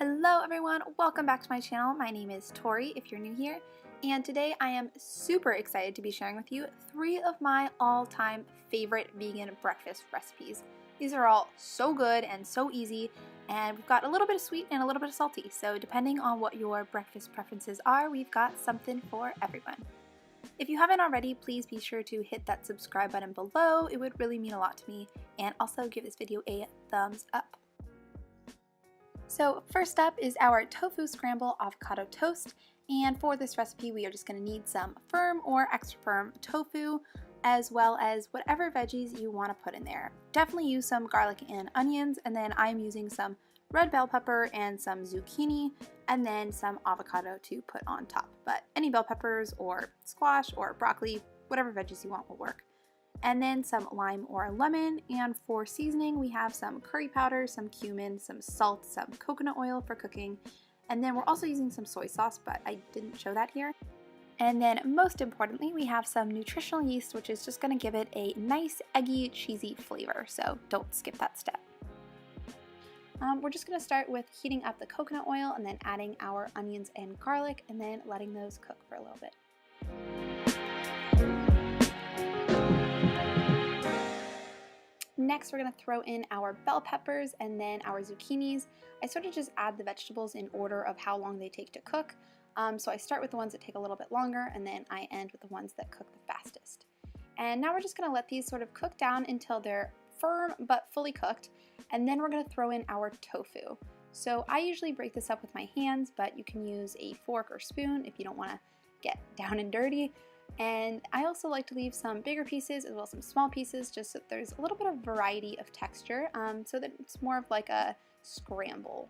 Hello everyone, welcome back to my channel. My name is Tori if you're new here, and today I am super excited to be sharing with you 3 of my all-time favorite vegan breakfast recipes. These are all so good and so easy, and we've got a little bit of sweet and a little bit of salty, so depending on what your breakfast preferences are, we've got something for everyone. If you haven't already, please be sure to hit that subscribe button below. It would really mean a lot to me, and also give this video a thumbs up. So first up is our tofu scramble avocado toast, and for this recipe we are just going to need some firm or extra firm tofu, as well as whatever veggies you want to put in there. Definitely use some garlic and onions, and then I'm using some red bell pepper and some zucchini, and then some avocado to put on top. But any bell peppers or squash or broccoli, whatever veggies you want will work. And then some lime or lemon, and for seasoning we have some curry powder, some cumin, some salt, some coconut oil for cooking, and then we're also using some soy sauce, but I didn't show that here. And then most importantly we have some nutritional yeast, which is just going to give it a nice eggy cheesy flavor, so don't skip that step. We're just going to start with heating up the coconut oil and then adding our onions and garlic and then letting those cook for a little bit. Next, we're going to throw in our bell peppers and then our zucchinis. I sort of just add the vegetables in order of how long they take to cook. So I start with the ones that take a little bit longer, and then I end with the ones that cook the fastest. And now we're just going to let these sort of cook down until they're firm but fully cooked, and then we're going to throw in our tofu. So I usually break this up with my hands, but you can use a fork or spoon if you don't want to get down and dirty. And I also like to leave some bigger pieces as well as some small pieces, just so there's a little bit of variety of texture, so that it's more of like a scramble.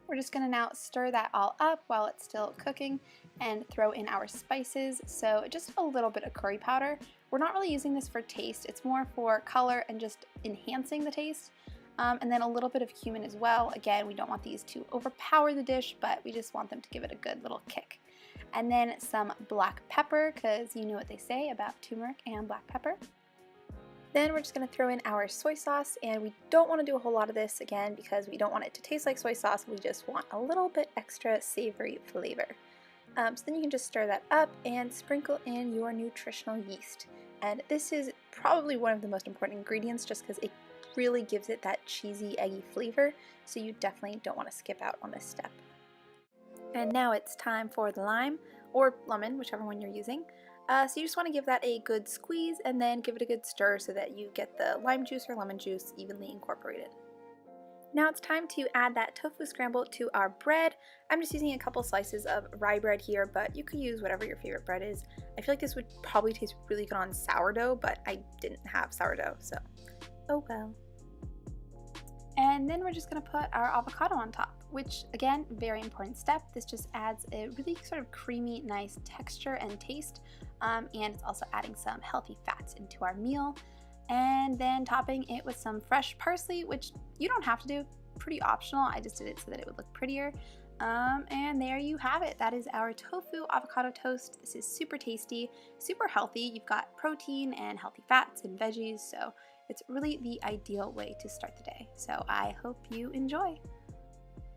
We're just going to now stir that all up while it's still cooking and throw in our spices. So just a little bit of curry powder. We're not really using this for taste, it's more for color and just enhancing the taste. And then a little bit of cumin as well. Again, we don't want these to overpower the dish, but we just want them to give it a good little kick. And then some black pepper, because you know what they say about turmeric and black pepper. Then we're just going to throw in our soy sauce, and we don't want to do a whole lot of this again because we don't want it to taste like soy sauce. We just want a little bit extra savory flavor. So then you can just stir that up and sprinkle in your nutritional yeast. And this is probably one of the most important ingredients just because it really gives it that cheesy, eggy flavor, so you definitely don't want to skip out on this step. And now it's time for the lime, or lemon, whichever one you're using. So you just want to give that a good squeeze and then give it a good stir so that you get the lime juice or lemon juice evenly incorporated. Now it's time to add that tofu scramble to our bread. I'm just using a couple slices of rye bread here, but you could use whatever your favorite bread is. I feel like this would probably taste really good on sourdough, but I didn't have sourdough, so oh well. And then we're just going to put our avocado on top, which again, very important step. This just adds a really sort of creamy, nice texture and taste, and it's also adding some healthy fats into our meal. And then topping it with some fresh parsley, which you don't have to do, pretty optional. I just did it so that it would look prettier. And there you have it. That is our tofu avocado toast. This is super tasty, super healthy. You've got protein and healthy fats and veggies, so it's really the ideal way to start the day. So I hope you enjoy.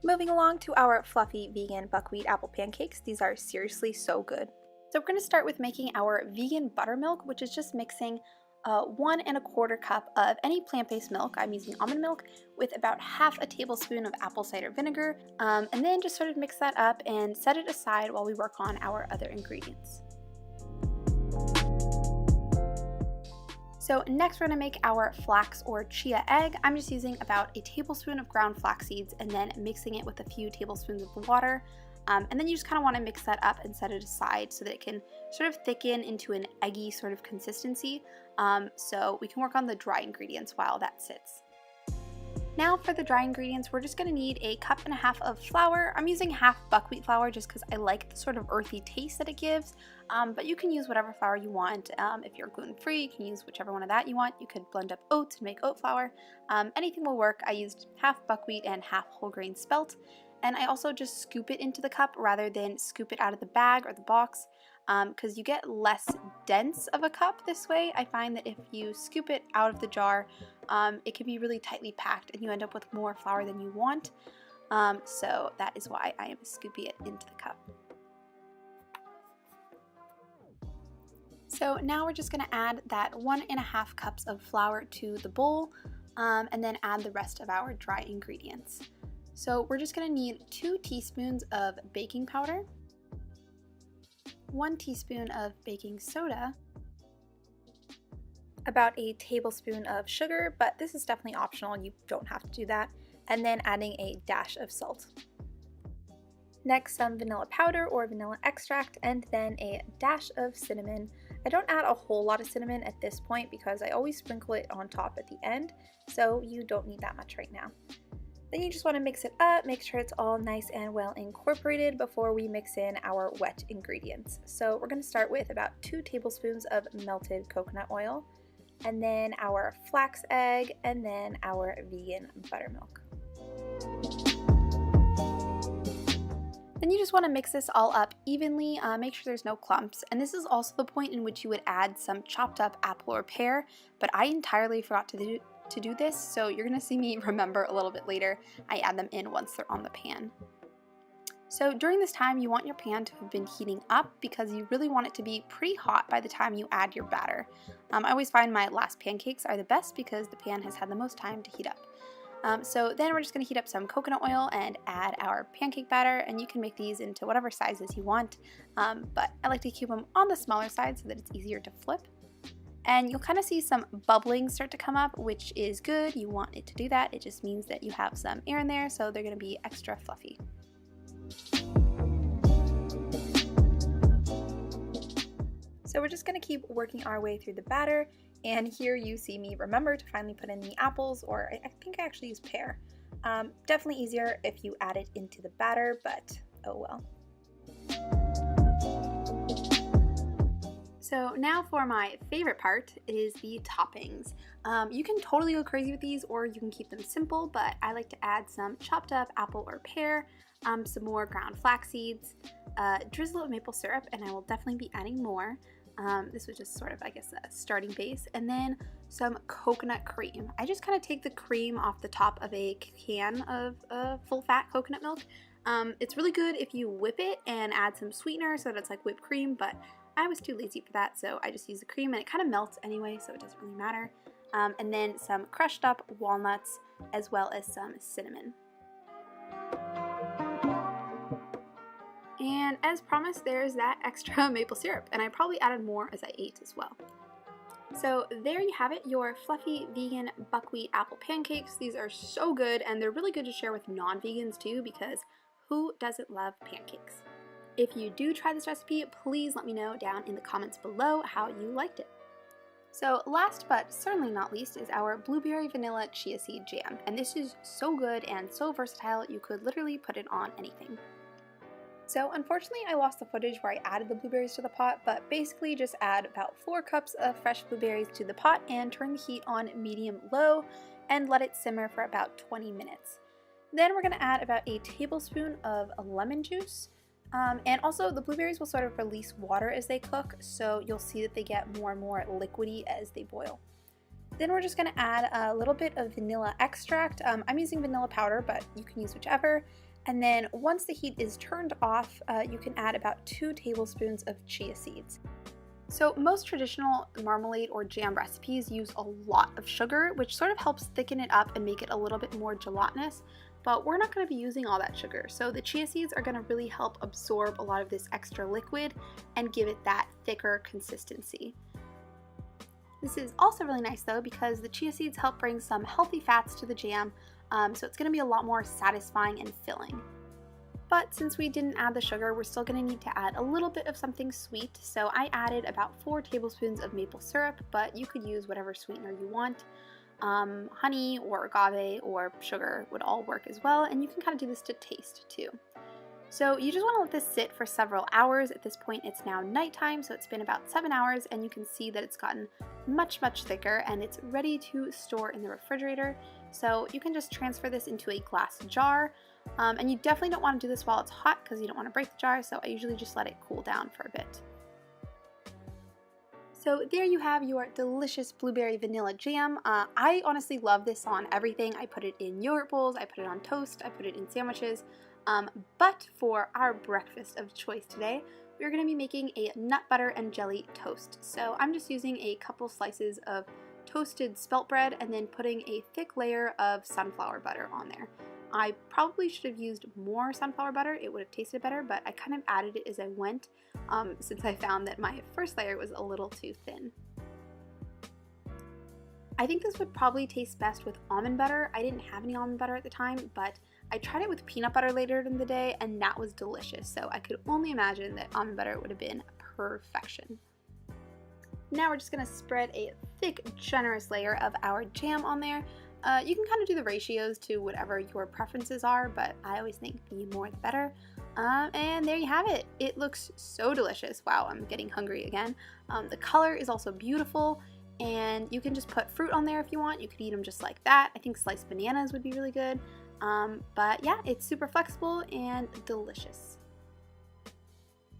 Moving along to our fluffy vegan buckwheat apple pancakes. These are seriously so good. So we're going to start with making our vegan buttermilk, which is just mixing 1 1/4 cup of any plant-based milk. I'm using almond milk with about half a tablespoon of apple cider vinegar, and then just sort of mix that up and set it aside while we work on our other ingredients. So next we're going to make our flax or chia egg. I'm just using about a tablespoon of ground flax seeds and then mixing it with a few tablespoons of water. And then you just kind of want to mix that up and set it aside so that it can sort of thicken into an eggy sort of consistency. So we can work on the dry ingredients while that sits. Now for the dry ingredients, we're just going to need a 1.5 cups of flour. I'm using half buckwheat flour just because I like the sort of earthy taste that it gives, but you can use whatever flour you want. If you're gluten-free, you can use whichever one of that you want. You could blend up oats and make oat flour. Anything will work. I used half buckwheat and half whole grain spelt, and I also just scoop it into the cup rather than scoop it out of the bag or the box. because you get less dense of a cup this way. I find that if you scoop it out of the jar, it can be really tightly packed and you end up with more flour than you want. So that is why I am scooping it into the cup. So now we're just going to add that 1.5 cups of flour to the bowl, and then add the rest of our dry ingredients. So we're just going to need 2 teaspoons of baking powder, 1 teaspoon of baking soda, about a tablespoon of sugar, but this is definitely optional, you don't have to do that, and then adding a dash of salt. Next, some vanilla powder or vanilla extract, and then a dash of cinnamon. I don't add a whole lot of cinnamon at this point because I always sprinkle it on top at the end, so you don't need that much right now. Then you just want to mix it up, make sure it's all nice and well incorporated before we mix in our wet ingredients. So we're going to start with about 2 tablespoons of melted coconut oil, and then our flax egg, and then our vegan buttermilk. Then you just want to mix this all up evenly, make sure there's no clumps, and this is also the point in which you would add some chopped up apple or pear, but I entirely forgot to do this, so you're going to see me remember a little bit later. I add them in once they're on the pan. So during this time you want your pan to have been heating up because you really want it to be pretty hot by the time you add your batter. I always find my last pancakes are the best because the pan has had the most time to heat up. So then we're just going to heat up some coconut oil and add our pancake batter, and you can make these into whatever sizes you want, but I like to keep them on the smaller side so that it's easier to flip. And you'll kind of see some bubbling start to come up, which is good. You want it to do that. It just means that you have some air in there, so they're going to be extra fluffy. So we're just going to keep working our way through the batter. And here you see me remember to finally put in the apples, or I think I actually use pear. Definitely easier if you add it into the batter, but oh well. So now for my favorite part is the toppings. You can totally go crazy with these, or you can keep them simple, but I like to add some chopped up apple or pear, some more ground flax seeds, drizzle of maple syrup, and I will definitely be adding more. This was just sort of, I guess, a starting base, and then some coconut cream. I just kind of take the cream off the top of a can of full-fat coconut milk. It's really good if you whip it and add some sweetener so that it's like whipped cream, but I was too lazy for that, so I just use the cream, and it kind of melts anyway, so it doesn't really matter. And then some crushed up walnuts, as well as some cinnamon. And as promised, there's that extra maple syrup, and I probably added more as I ate as well. So there you have it, your fluffy vegan buckwheat apple pancakes. These are so good, and they're really good to share with non-vegans too, because who doesn't love pancakes? If you do try this recipe, please let me know down in the comments below how you liked it. So last but certainly not least is our blueberry vanilla chia seed jam, and this is so good and so versatile you could literally put it on anything. So unfortunately I lost the footage where I added the blueberries to the pot, but basically just add about 4 cups of fresh blueberries to the pot and turn the heat on medium-low and let it simmer for about 20 minutes. Then we're going to add about a tablespoon of lemon juice, and also the blueberries will sort of release water as they cook, so you'll see that they get more and more liquidy as they boil. Then we're just going to add a little bit of vanilla extract. I'm using vanilla powder, but you can use whichever. And then once the heat is turned off, you can add about 2 tablespoons of chia seeds. So most traditional marmalade or jam recipes use a lot of sugar, which sort of helps thicken it up and make it a little bit more gelatinous, but we're not going to be using all that sugar. So the chia seeds are going to really help absorb a lot of this extra liquid and give it that thicker consistency. This is also really nice though because the chia seeds help bring some healthy fats to the jam, so it's going to be a lot more satisfying and filling. But since we didn't add the sugar, we're still going to need to add a little bit of something sweet, so I added about 4 tablespoons of maple syrup, but you could use whatever sweetener you want. Honey or agave or sugar would all work as well, and you can kind of do this to taste too. So you just want to let this sit for several hours. At this point it's now nighttime, so it's been about 7 hours, and you can see that it's gotten much thicker and it's ready to store in the refrigerator. So you can just transfer this into a glass jar, and you definitely don't want to do this while it's hot because you don't want to break the jar, so I usually just let it cool down for a bit. So there you have your delicious blueberry vanilla jam. I honestly love this on everything. I put it in yogurt bowls, I put it on toast, I put it in sandwiches. But for our breakfast of choice today, we're going to be making a nut butter and jelly toast. So I'm just using a couple slices of toasted spelt bread and then putting a thick layer of sunflower butter on there. I probably should have used more sunflower butter, it would have tasted better, but I kind of added it as I went since I found that my first layer was a little too thin. I think this would probably taste best with almond butter. I didn't have any almond butter at the time, but I tried it with peanut butter later in the day and that was delicious, so I could only imagine that almond butter would have been perfection. Now we're just going to spread a thick, generous layer of our jam on there. You can kind of do the ratios to whatever your preferences are, but I always think the more the better. And there you have it. It looks so delicious. Wow, I'm getting hungry again. The color is also beautiful, and you can just put fruit on there if you want. You could eat them just like that. I think sliced bananas would be really good. But yeah, it's super flexible and delicious.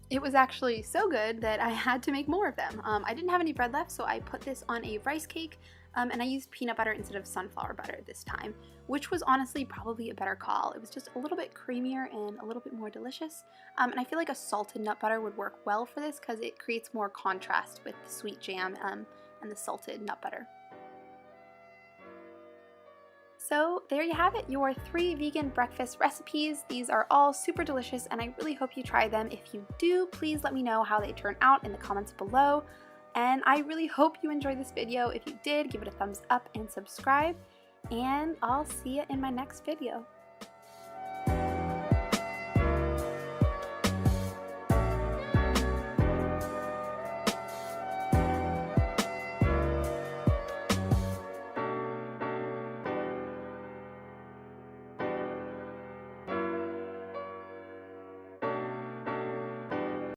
It was actually so good that I had to make more of them. I didn't have any bread left, so I put this on a rice cake, and I used peanut butter instead of sunflower butter this time, which was honestly probably a better call. It was just a little bit creamier and a little bit more delicious, and I feel like a salted nut butter would work well for this because it creates more contrast with the sweet jam and the salted nut butter. So there you have it, your 3 vegan breakfast recipes. These are all super delicious and I really hope you try them. If you do, please let me know how they turn out in the comments below. And I really hope you enjoyed this video. If you did, give it a thumbs up and subscribe. And I'll see you in my next video.